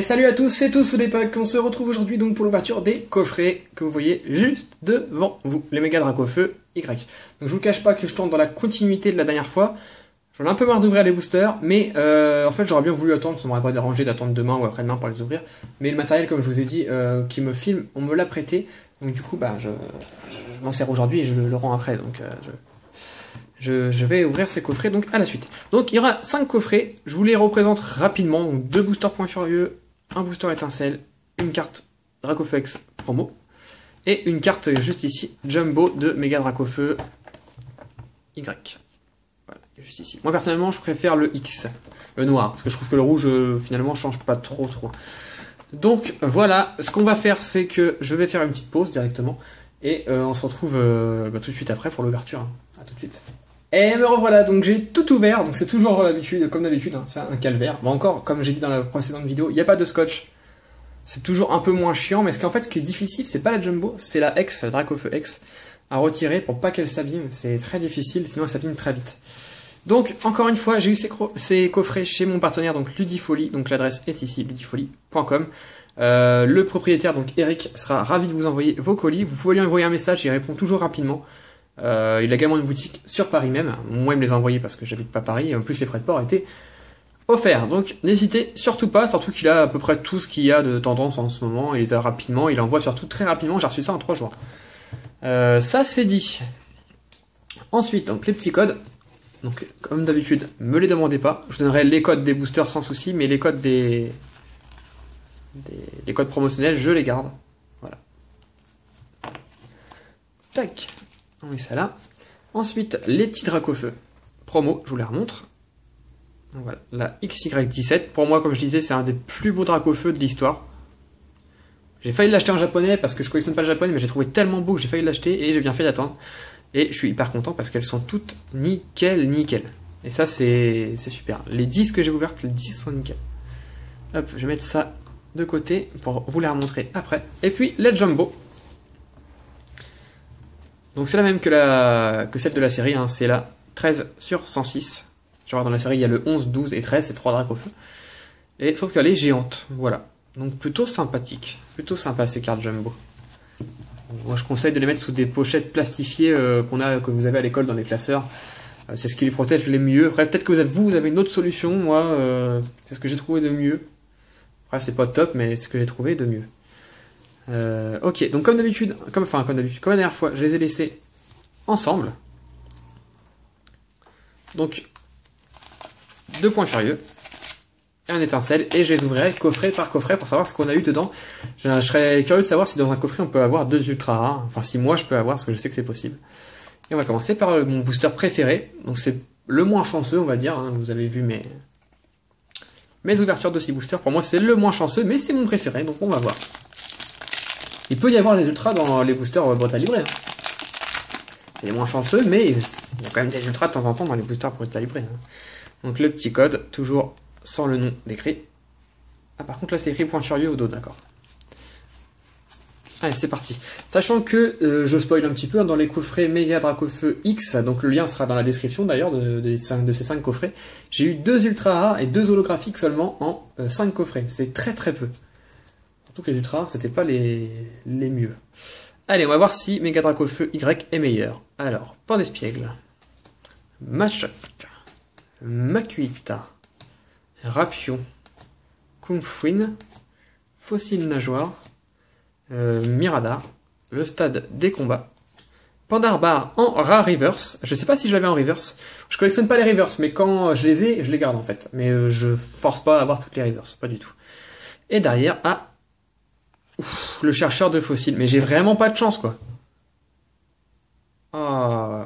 Salut à tous et tous les packs, on se retrouve aujourd'hui donc pour l'ouverture des coffrets que vous voyez juste devant vous, les méga Dracofeu Y. Donc je vous cache pas que je tente dans la continuité de la dernière fois, j'en ai un peu marre d'ouvrir les boosters, mais en fait j'aurais bien voulu attendre, ça m'aurait pas dérangé d'attendre demain ou après-demain pour les ouvrir, mais le matériel comme je vous ai dit qui me filme, on me l'a prêté, donc du coup bah, je m'en sers aujourd'hui et je le rends après, donc je vais ouvrir ces coffrets donc à la suite. Donc il y aura 5 coffrets, je vous les représente rapidement, donc 2 boosters Point Furieux, un booster étincelle, une carte Dracofeu X promo, et une carte juste ici, Jumbo de Méga Dracofeu Y. Voilà, juste ici. Moi personnellement je préfère le X, le noir, parce que je trouve que le rouge finalement change pas trop. Donc voilà, ce qu'on va faire c'est que je vais faire une petite pause directement, et on se retrouve tout de suite après pour l'ouverture. Hein. A tout de suite. Et me revoilà, donc j'ai tout ouvert, donc c'est toujours l'habitude, comme d'habitude, hein, c'est un calvaire. Bon encore, comme j'ai dit dans la précédente vidéo, il n'y a pas de scotch. C'est toujours un peu moins chiant, mais ce qui est difficile, c'est pas la Jumbo, c'est la X, Dracofeu X, à retirer pour pas qu'elle s'abîme. C'est très difficile, sinon elle s'abîme très vite. Donc, encore une fois, j'ai eu ces coffrets chez mon partenaire, donc Ludifolie, donc l'adresse est ici, ludifolie.com. Le propriétaire, donc Eric, sera ravi de vous envoyer vos colis. Vous pouvez lui envoyer un message, il répond toujours rapidement. Il a également une boutique sur Paris même. Moi, il me les a envoyés parce que j'habite pas Paris. En plus, les frais de port étaient offerts. Donc, n'hésitez surtout pas. Surtout qu'il a à peu près tout ce qu'il y a de tendance en ce moment. Il les a rapidement. Il envoie surtout très rapidement. J'ai reçu ça en 3 jours. Ça, c'est dit. Ensuite, donc, les petits codes. Donc, comme d'habitude, me les demandez pas. Je donnerai les codes des boosters sans souci. Mais les codes les codes promotionnels, je les garde. Voilà. Tac. On met ça là. Ensuite, les petits Dracofeu promo, je vous les remontre. Donc voilà, la XY17. Pour moi, comme je disais, c'est un des plus beaux Dracofeu de l'histoire. J'ai failli l'acheter en japonais parce que je collectionne pas le japonais, mais j'ai trouvé tellement beau que j'ai failli l'acheter et j'ai bien fait d'attendre. Et je suis hyper content parce qu'elles sont toutes nickel. Et ça, c'est super. Les 10 que j'ai ouvertes, les 10 sont nickel. Hop, je vais mettre ça de côté pour vous les remontrer après. Et puis, les Jumbo. Donc c'est la même que celle de la série, hein. C'est la 13 sur 106. Je vais voir dans la série il y a le 11, 12 et 13, c'est 3 Dracofeu. Et sauf qu'elle est géante, voilà. Donc plutôt sympathique, plutôt sympa ces cartes Jumbo. Moi je conseille de les mettre sous des pochettes plastifiées que vous avez à l'école dans les classeurs. C'est ce qui les protège le mieux. Après peut-être que vous avez une autre solution, moi c'est ce que j'ai trouvé de mieux. Après c'est pas top mais c'est ce que j'ai trouvé de mieux. Ok, donc comme d'habitude, comme la dernière fois, je les ai laissés ensemble. Donc, 2 Points Furieux et un étincelle, et je les ouvrirai coffret par coffret pour savoir ce qu'on a eu dedans. Je serais curieux de savoir si dans un coffret on peut avoir 2 ultra rares, enfin si moi je peux avoir, parce que je sais que c'est possible. Et on va commencer par mon booster préféré, donc c'est le moins chanceux on va dire, hein. Vous avez vu mes ouvertures de 6 boosters, pour moi c'est le moins chanceux, mais c'est mon préféré, donc on va voir. Il peut y avoir des ultras dans les boosters boîte à livrer. Hein. C'est les moins chanceux, mais il y a quand même des ultras de temps en temps dans les boosters boîte à livrer. Hein. Donc le petit code, toujours sans le nom décrit. Ah par contre là c'est écrit Point Furieux au dos, d'accord. Allez c'est parti. Sachant que, je spoil un petit peu, hein, dans les coffrets Méga Dracofeu X, donc le lien sera dans la description d'ailleurs de ces 5 coffrets, j'ai eu 2 ultra rares et 2 holographiques seulement en 5 coffrets. C'est très peu. Surtout que les ultra rares, c'était pas les mieux. Allez, on va voir si Méga Dracofeu Y est meilleur. Alors, Port d'Espiègle, Machoc, Makuita, Rapion, Kungfuin, Fossile Nageoire, Miradar, le stade des combats, Pandarbar en rare reverse. Je sais pas si je l'avais en reverse. Je collectionne pas les reverse, mais quand je les ai, je les garde en fait. Mais je force pas à avoir toutes les reverse, pas du tout. Et derrière, ouf, le chercheur de fossiles. Mais j'ai vraiment pas de chance, quoi. Oh.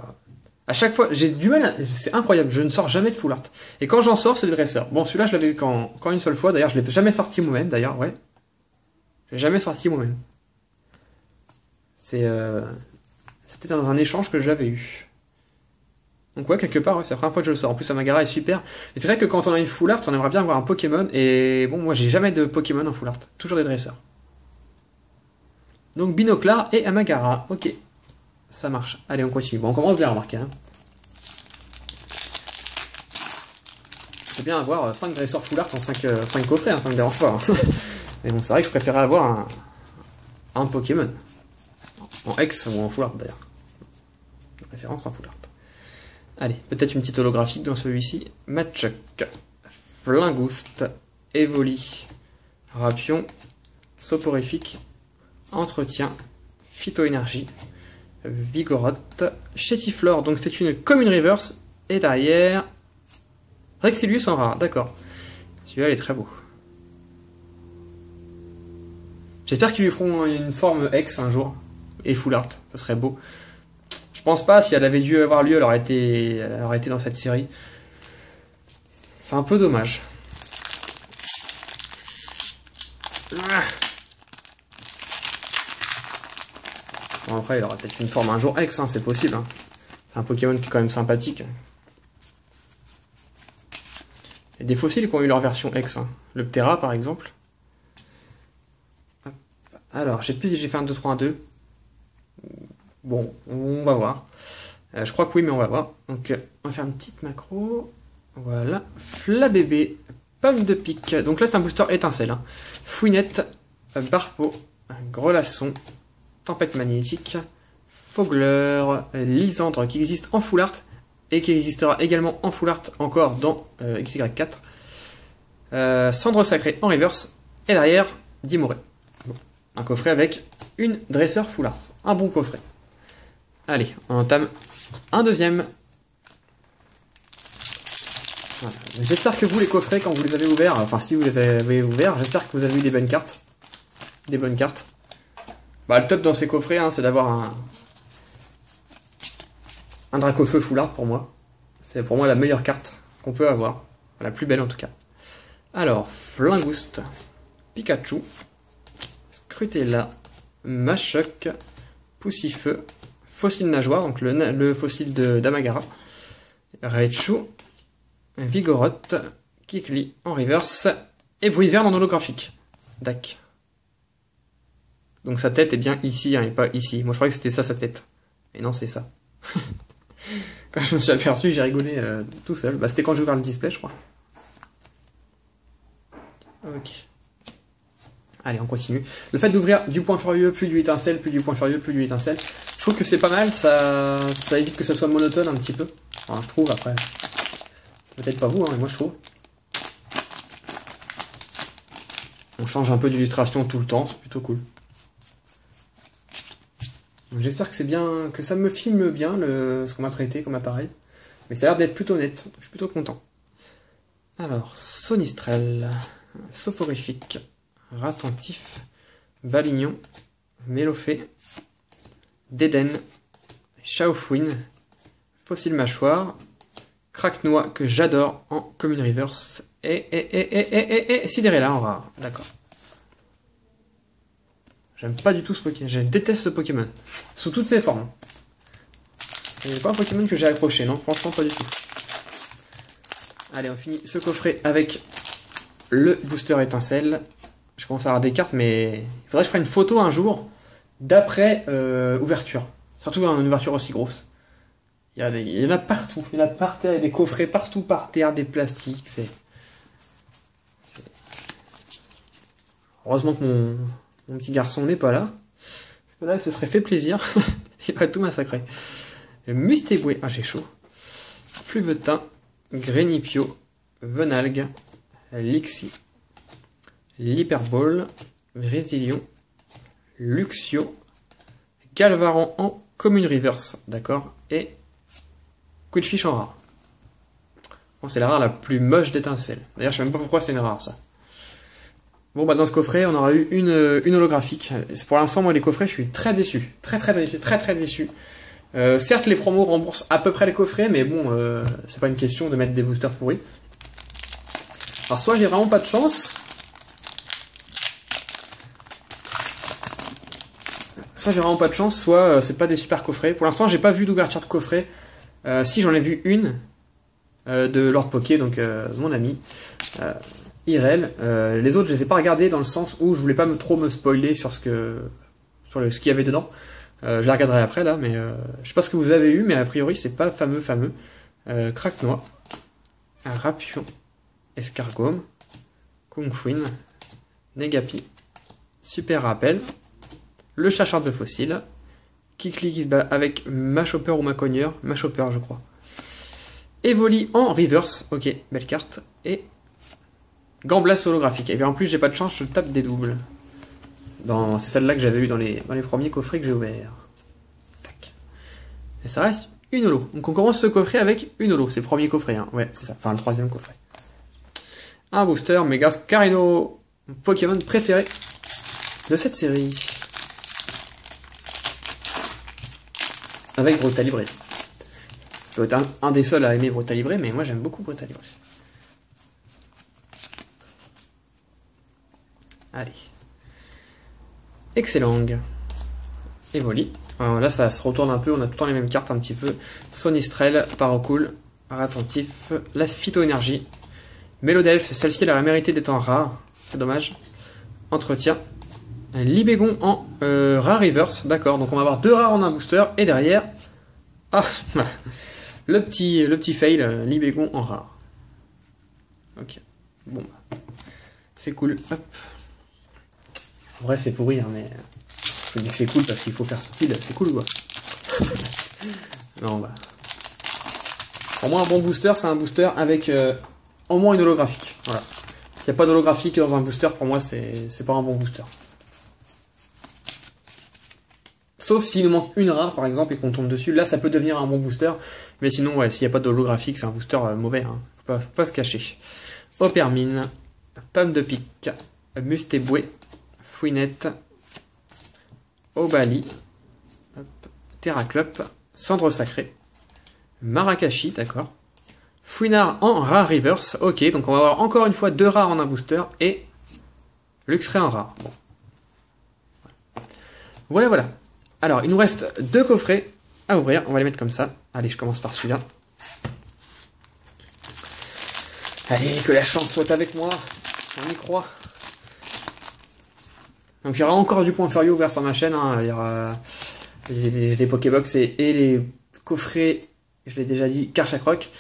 À chaque fois, j'ai du mal. C'est incroyable, je ne sors jamais de full art. Et quand j'en sors, c'est le dresseur. Bon, celui-là, je l'avais eu qu'en une seule fois. D'ailleurs, je l'ai jamais sorti moi-même, d'ailleurs, ouais. Je l'ai jamais sorti moi-même. C'était dans un échange que j'avais eu. Donc ouais, quelque part, ouais, c'est la première fois que je le sors. En plus, Amagara est super. Et c'est vrai que quand on a une full art, on aimerait bien avoir un Pokémon. Et bon, moi, j'ai jamais de Pokémon en full art. Toujours des dresseurs. Donc Binoclar et Amagara. Ok. Ça marche. Allez, on continue. Bon, on commence bien, remarquez. Hein. c'est bien avoir 5 dresseurs full art en 5 coffrets, hein, ça me dérange pas. Hein. Mais bon, c'est vrai que je préférais avoir un Pokémon. En X ou en full art d'ailleurs. De préférence en full art. Allez, peut-être une petite holographique dans celui-ci. Machoke, Flingouste, Evoli, Rapion, Soporifique, Entretien, Phyto-énergie, Vigoroth, Chétiflore, donc c'est une commune reverse, et derrière, Rexilius en rare, d'accord. Celui-là, il est très beau. J'espère qu'ils lui feront une forme X un jour, et full art, ça serait beau. Je pense pas, si elle avait dû avoir lieu, elle aurait été dans cette série. C'est un peu dommage. Bon, après, il aura peut-être une forme un jour X, hein, c'est possible. Hein. C'est un Pokémon qui est quand même sympathique. Il y a des fossiles qui ont eu leur version X. Hein. Le Ptera, par exemple. Alors, je sais plus si j'ai fait un 2, 3, 1, 2. Bon, on va voir. Je crois que oui, mais on va voir. Donc, on va faire une petite macro. Voilà. Flabébé, Pomme de pique. Donc là, c'est un booster étincelle. Hein. Fouinette, Barpeau, Grelasson, Tempête magnétique, Fogler, Lysandre qui existe en full art et qui existera également en full art encore dans XY4. Cendre sacrée en reverse. Et derrière, Dimoré. Bon. Un coffret avec une dresseur full art. Un bon coffret. Allez, on entame un deuxième. Voilà. J'espère que vous, les coffrets, quand vous les avez ouverts, enfin si vous les avez ouverts, j'espère que vous avez eu des bonnes cartes. Des bonnes cartes. Bah, le top dans ces coffrets, hein, c'est d'avoir un Dracofeu full art pour moi. C'est pour moi la meilleure carte qu'on peut avoir. La plus belle en tout cas. Alors, Flingouste, Pikachu, Scrutella, Machoke, Poussifeu, Fossile Nageoire, donc le fossile d'Amagara, Raichu, Vigoroth, Kikli en reverse, et Bruit Vert en holographique. Dac. Donc sa tête est bien ici, hein, et pas ici. Moi je croyais que c'était ça sa tête. Et non, c'est ça. Quand je me suis aperçu, j'ai rigolé tout seul. Bah, c'était quand j'ai ouvert le display, je crois. Ok. Allez, on continue. Le fait d'ouvrir du point furieux, plus du étincelle, plus du point furieux, plus du étincelle, je trouve que c'est pas mal. Ça évite que ça soit monotone un petit peu. Enfin, je trouve, après. Peut-être pas vous, hein, mais moi je trouve. On change un peu d'illustration tout le temps, c'est plutôt cool. J'espère que c'est bien, que ça me filme bien ce qu'on m'a prêté comme appareil. Mais ça a l'air d'être plutôt net, je suis plutôt content. Alors, Sonistrel, Soporifique, Ratentif, Balignon, Mélofée, Déden, Chaofouine, Fossile Mâchoire, Craque-Noix que j'adore en Commune Reverse, et Sidérella en rare, d'accord. J'aime pas du tout ce Pokémon, je déteste ce Pokémon, sous toutes ses formes. C'est pas un Pokémon que j'ai accroché, non, franchement pas du tout. Allez, on finit ce coffret avec le booster étincelle. Je commence à avoir des cartes, mais il faudrait que je prenne une photo un jour d'après ouverture. Surtout une ouverture aussi grosse. Il y en a partout. Il y en a par terre, il y a des coffrets partout par terre, des plastiques. Heureusement que mon petit garçon n'est pas là. Parce que là, il se serait fait plaisir. Il va tout massacrer. Mustéboué. Ah, j'ai chaud. Fluvetin. Grénipio. Venalgue. Lixie. L'Hyperball, Résilion, Luxio, Galvaran en Commune Reverse, d'accord, et Quillfish en rare. Bon, c'est la rare la plus moche d'étincelle. D'ailleurs, je sais même pas pourquoi c'est une rare, ça. Bon, bah dans ce coffret, on aura eu une holographique. Pour l'instant, moi, les coffrets, je suis très déçu. Très déçu. Certes, les promos remboursent à peu près les coffrets, mais bon, c'est pas une question de mettre des boosters pourris. Alors, soit j'ai vraiment pas de chance... Soit j'ai vraiment pas de chance, soit c'est pas des super coffrets. Pour l'instant, j'ai pas vu d'ouverture de coffret. Si j'en ai vu une de Lord Poké, donc mon ami Irel. Les autres, je les ai pas regardés dans le sens où je voulais pas trop me spoiler sur ce qu'il y avait dedans. Je les regarderai après là, mais je sais pas ce que vous avez eu, mais a priori c'est pas fameux. Craque-Noix, Rapion, Escargome, Kung Fuin, Negapi, Super Rappel, le chercheur de fossiles, Kikli qui se bat avec Machopper ou Macogneur, Machopper je crois. Evoli en reverse, ok, belle carte, et Gamblas holographique. Et bien en plus j'ai pas de chance, je tape des doubles. C'est celle-là que j'avais eu dans les premiers coffrets que j'ai ouverts. Tac. Et ça reste une holo. Donc on commence ce coffret avec une holo, c'est le premier coffret, hein. Ouais c'est ça, enfin le troisième coffret. Un booster, Megascarino, mon Pokémon préféré de cette série. Avec Brutalibré. Je dois être un des seuls à aimer Brutalibré, mais moi j'aime beaucoup Brutalibré. Allez. Excellent. Evoli. Là ça se retourne un peu, on a tout le temps les mêmes cartes un petit peu. Sonistrel, Parocool, Attentif, la Phytoénergie. Mélodelphe, celle-ci elle aurait mérité d'être en rare, c'est dommage. Entretien. Libégon en rare reverse, d'accord, donc on va avoir 2 rares en un booster, et derrière, ah, le petit fail, Libégon en rare. Ok, bon, c'est cool, hop. En vrai c'est pourri, hein, mais je dis que c'est cool parce qu'il faut faire style, c'est cool quoi. Non, bah. Pour moi un bon booster, c'est un booster avec au moins une holographique, voilà. S'il n'y a pas d'holographique dans un booster, pour moi c'est pas un bon booster. Sauf s'il nous manque une rare par exemple et qu'on tombe dessus, là ça peut devenir un bon booster. Mais sinon, ouais, s'il n'y a pas d'holographique, c'est un booster mauvais, hein. Faut pas se cacher. Opermine, Pomme de Pique, Mustéboué, Fouinette, Obali, Terraclope, Cendre Sacrée, Marakashi, d'accord. Fouinard en rare reverse, ok, donc on va avoir encore une fois 2 rares en un booster et Luxray en rare. Bon. Voilà. Alors, il nous reste 2 coffrets à ouvrir. On va les mettre comme ça. Allez, je commence par celui-là. Allez, que la chance soit avec moi. On y croit. Donc, il y aura encore du point furieux ouvert sur ma chaîne. Hein. Il y aura les Pokébox et les coffrets, je l'ai déjà dit, Karchakroc.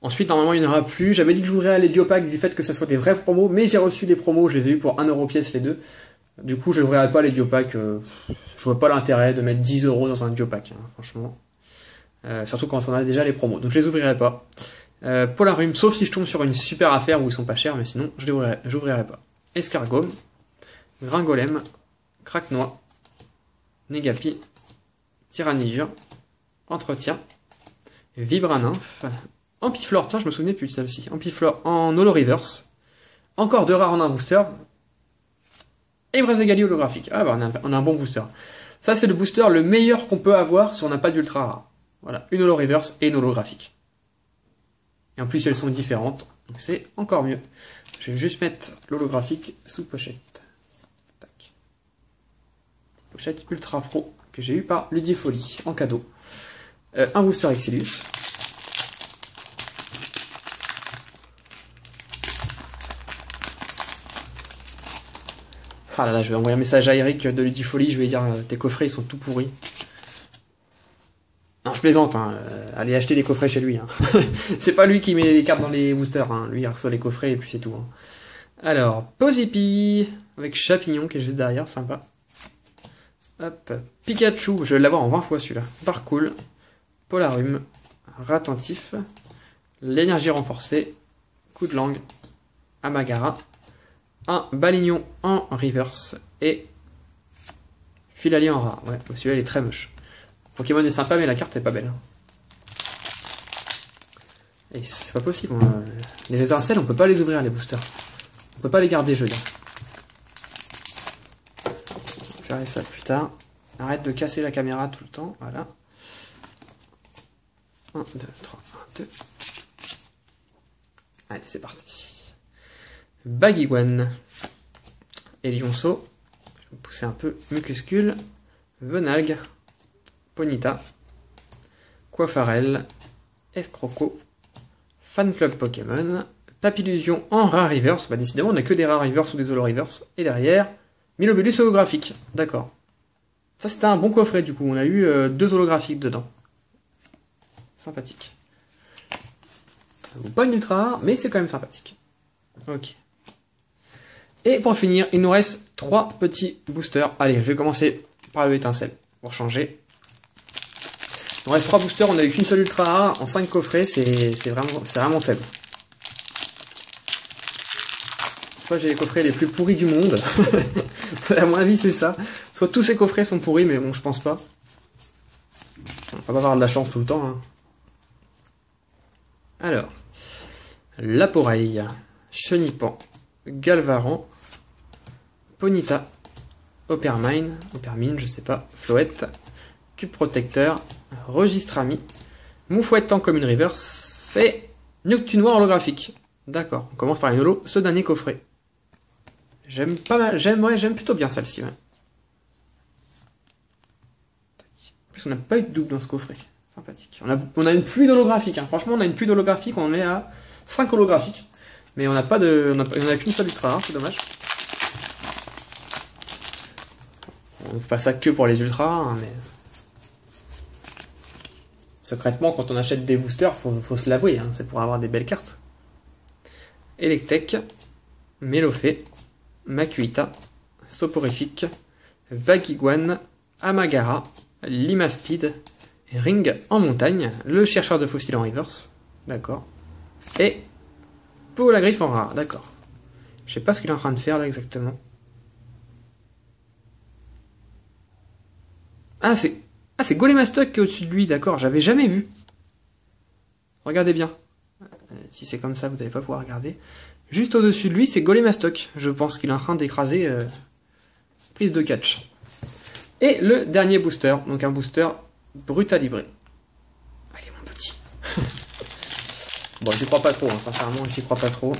Ensuite, normalement, il n'y en aura plus. J'avais dit que j'ouvrirais les Diopack du fait que ça soit des vrais promos, mais j'ai reçu des promos. Je les ai eu pour 1 € pièce les deux. Du coup, je n'ouvrirai pas les Diopack. Je vois pas l'intérêt de mettre 10 € dans un Diopack, hein, franchement. Surtout quand on a déjà les promos. Donc je les ouvrirai pas. Polarium, sauf si je tombe sur une super affaire où ils sont pas chers, mais sinon je j'ouvrirai pas. Escargome, Gringolem, Craquenois, Negapi, Tyrannijure, Entretien, Vibranymphe, Ampiflore, tiens je me souvenais plus de celle-ci. Ampiflore en holo reverse, encore 2 rares en un booster, et Brazegali holographique. Ah bah on a un bon booster. Ça c'est le booster le meilleur qu'on peut avoir si on n'a pas d'ultra rare. Voilà, une holo reverse et une holographique. Et en plus elles sont différentes, donc c'est encore mieux. Je vais juste mettre l'holographique sous pochette. Tac. Pochette ultra pro que j'ai eu par Ludifolie en cadeau. Un booster Exilius. Ah là là, je vais envoyer un message à Eric de Ludifolie, je vais lui dire tes coffrets ils sont tout pourris. Non, je plaisante, hein. Allez acheter des coffrets chez lui. Hein. C'est pas lui qui met les cartes dans les boosters, hein. Lui il reçoit les coffrets et puis c'est tout. Hein. Alors, Posipi, avec Chapignon qui est juste derrière, sympa. Hop, Pikachu, je vais l'avoir en 20 fois celui-là. Parcool, Polarium, Rattentif, l'énergie renforcée, coup de langue, Amagara, un Balignon en reverse et Filali en rare. Ouais, celui-là il est très moche. Pokémon est sympa mais la carte est pas belle. Et c'est pas possible. Les étincelles on peut pas les ouvrir les boosters. On peut pas les garder je veux dire. J'arrête ça plus tard. Arrête de casser la caméra tout le temps. Voilà. 1, 2, 3, 1, 2. Allez c'est parti. Baguiguane. Elionceau. Je vais pousser un peu. Mucuscule. Venalgue. Ponyta, Coiffarel, Escroco, Fan Club Pokémon, Papillusion en rare reverse. Bah décidément on n'a que des rares reverse ou des holo reverse. Et derrière, Milobulus holographique. D'accord. Ça c'était un bon coffret du coup. On a eu 2 holographiques dedans. Sympathique. Pas une ultra rare, mais c'est quand même sympathique. Ok. Et pour finir, il nous reste 3 petits boosters. Allez, je vais commencer par le étincelle pour changer. Il nous reste 3 boosters, on a eu qu'une seule ultra rare en 5 coffrets, c'est vraiment faible. Soit j'ai les coffrets les plus pourris du monde, à mon avis c'est ça. Soit tous ces coffrets sont pourris, mais bon, je pense pas. On va pas avoir de la chance tout le temps. Hein. Alors, Laporeille, Chenipan, Galvaran, Ponyta, Opermine, je sais pas, Floette, Cube Protecteur, Registrami, Moufouette en Commune Reverse et Noctunoir holographique. D'accord, on commence par une holo, ce dernier coffret. J'aime pas mal, j'aime plutôt bien celle-ci. Ouais. En plus, on n'a pas eu de double dans ce coffret. Sympathique. On a une pluie d'holographiques. Hein. Franchement, on a une pluie d'holographiques. On est à 5 holographiques. Mais on n'a pas de. On a qu'une seule ultra rare, c'est dommage. On ne fait pas ça que pour les ultra rares, hein, mais. Secrètement, quand on achète des boosters, faut se l'avouer, hein, c'est pour avoir des belles cartes. Electek, Melofé, Makuita, Soporifique, Vagiguan, Amagara, Limaspeed, Ring en montagne, le chercheur de fossiles en reverse, d'accord, et Polagriff en rare, d'accord. Je sais pas ce qu'il est en train de faire là exactement. Ah c'est Golemastoc qui est au-dessus de lui, d'accord, j'avais jamais vu. Regardez bien. Si c'est comme ça, vous n'allez pas pouvoir regarder. Juste au-dessus de lui, c'est Golemastoc. Je pense qu'il est en train d'écraser prise de catch. Et le dernier booster, donc un booster Brutalibré. Allez mon petit. Bon, j'y crois pas trop, hein, sincèrement, j'y crois pas trop.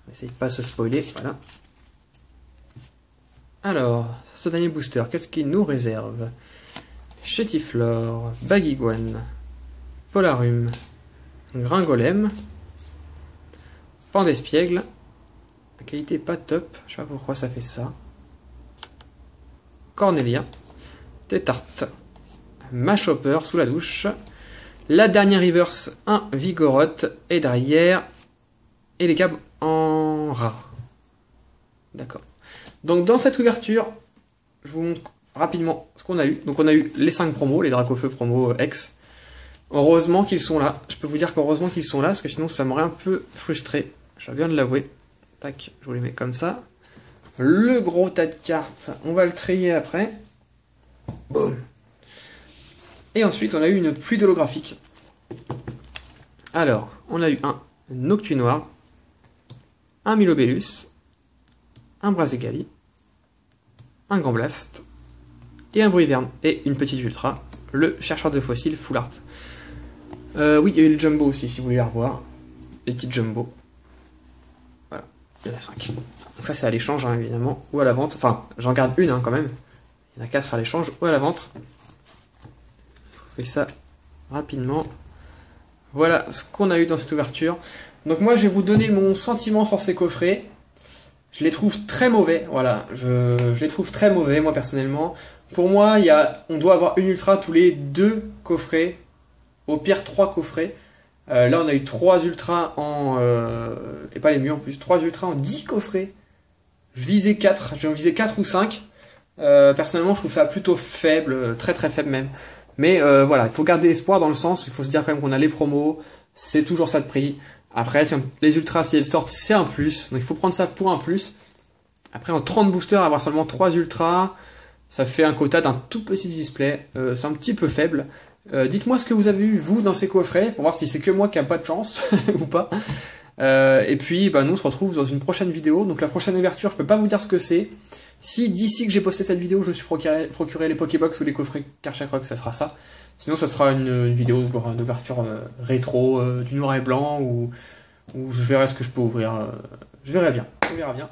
On essaye de pas se spoiler, voilà. Alors, ce dernier booster, qu'est-ce qu'il nous réserve? Chétiflore, Bagiguan, Polarum, Gringolem, Pandespiègle. La qualité est pas top, je sais pas pourquoi ça fait ça. Cornelia, Tétarte, Machopper sous la douche, la dernière reverse, un Vigoroth, et derrière, et les câbles en rare. D'accord. Donc dans cette ouverture, je vous montre rapidement ce qu'on a eu. Donc on a eu les 5 promos, les Dracofeu promos X. Heureusement qu'ils sont là. Je peux vous dire qu'heureusement qu'ils sont là, parce que sinon ça m'aurait un peu frustré. Je viens de l'avouer. Tac, je vous les mets comme ça. Le gros tas de cartes, on va le trier après. Boum. Et ensuite on a eu une pluie d'holographiques. Alors, on a eu un Noctunoir, un Milobellus, un Braségali, un Grand Blast, et un Bruiverne, et une petite ultra, le chercheur de fossiles Full Art. Oui, il y a eu le Jumbo aussi, si vous voulez la revoir. Les petites Jumbo. Voilà, il y en a 5. Donc ça c'est à l'échange, hein, évidemment, ou à la vente. Enfin, j'en garde une hein, quand même. Il y en a 4 à l'échange ou à la vente. Je vous fais ça rapidement. Voilà ce qu'on a eu dans cette ouverture. Donc moi je vais vous donner mon sentiment sur ces coffrets. Je les trouve très mauvais, voilà, je les trouve très mauvais, moi personnellement. Pour moi, on doit avoir une ultra tous les 2 coffrets, au pire 3 coffrets. Là, on a eu 3 ultras en... et pas les mieux en plus, 3 ultras en 10 coffrets. Je visais 4, j'ai visé 4 ou 5. Personnellement, je trouve ça plutôt faible, très très faible même. Mais voilà, il faut garder espoir dans le sens, il faut se dire quand même qu'on a les promos, c'est toujours ça de prix. Après, les ultras, si elles sortent, c'est un plus. Donc il faut prendre ça pour un plus. Après, en 30 boosters, avoir seulement 3 ultras, ça fait un quota d'un tout petit display. C'est un petit peu faible. Dites-moi ce que vous avez eu, vous, dans ces coffrets, pour voir si c'est que moi qui n'ai pas de chance ou pas. Et puis, bah, nous, on se retrouve dans une prochaine vidéo. Donc la prochaine ouverture, je peux pas vous dire ce que c'est. Si d'ici que j'ai posté cette vidéo, je me suis procuré les Pokébox ou les coffrets Karchakroc, ça sera ça. Sinon, ce sera une vidéo d'ouverture rétro, du noir et blanc, où je verrai ce que je peux ouvrir. Je verrai bien, on verra bien.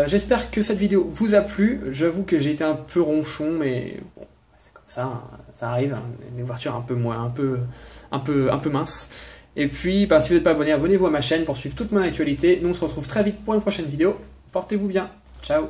J'espère que cette vidéo vous a plu. J'avoue que j'ai été un peu ronchon, mais bon, c'est comme ça, hein, ça arrive. Hein, une ouverture un peu moins, un peu mince. Et puis, bah, si vous n'êtes pas abonné, abonnez-vous à ma chaîne pour suivre toute mon actualité. Nous, on se retrouve très vite pour une prochaine vidéo. Portez-vous bien. Ciao.